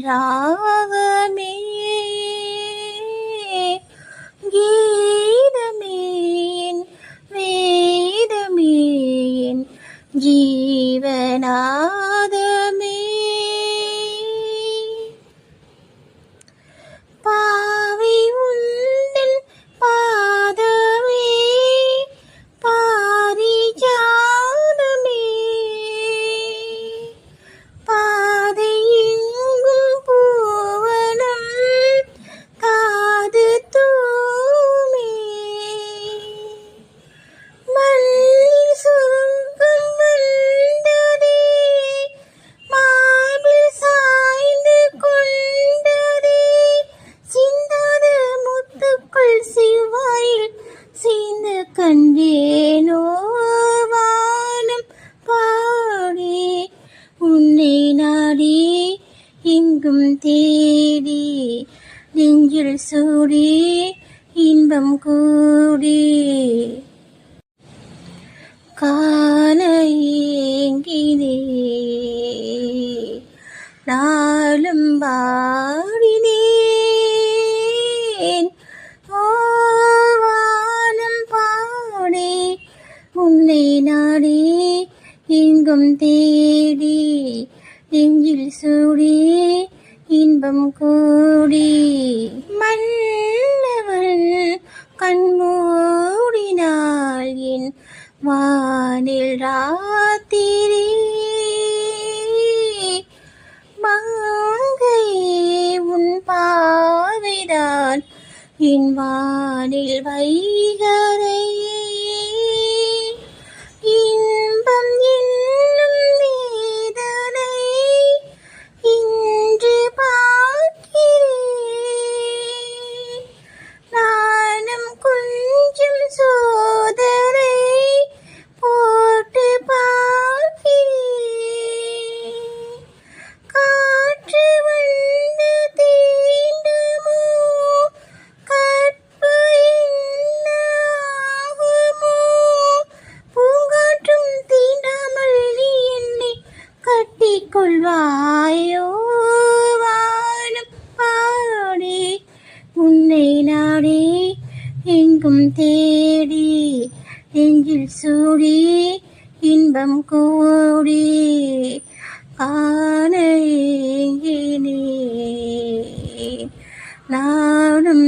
ராகமே கீதமேன் வேதமேன் ஜீவநாதமே பாவை உந்தன் பாதமே பாரிஜாதமே பாதை எங்கும் பூவனம் காது தூமே மண்ணில் சுருங்கம் வந்ததே மார்பில் சாய்ந்து கொண்டதே சிந்தாத முத்துக்குள் சிவாயில் சீந்து கண்டேனோ வானம் பாடி உன்னை நாடி எங்கும் தேடி நெஞ்சில் சூடி இன்பம் கூடி காண ஏங்கினே நாளும் பாடினேன் வானம் பாடி உன்னை நாடி எங்கும் தேடி நெஞ்சில் சூடி இன்பம் கூடி மன்னவன் கண்மூடினாள் என் வானில் ராத்திரி மங்கையே உன் பாவைதான் என் வானில் வைகரை இன்பம் என்னும் வேதனை இன்று பார்க்கிறேன் நானும் கொஞ்சம் சோதனை போட்டு பார்க்கிறேன் காற்று வந்து தீண்டுமோ கற்பு என்ன ஆகுமோ பூங்காற்றும் தீண்டாமல் நீ என்னை கட்டிக்கொள்வாயோ வானம் பாடி உன்னை நாடி எங்கும் தேடி நெஞ்சில் சூடி இன்பம் கூடி காண ஏங்கினேன் நானும்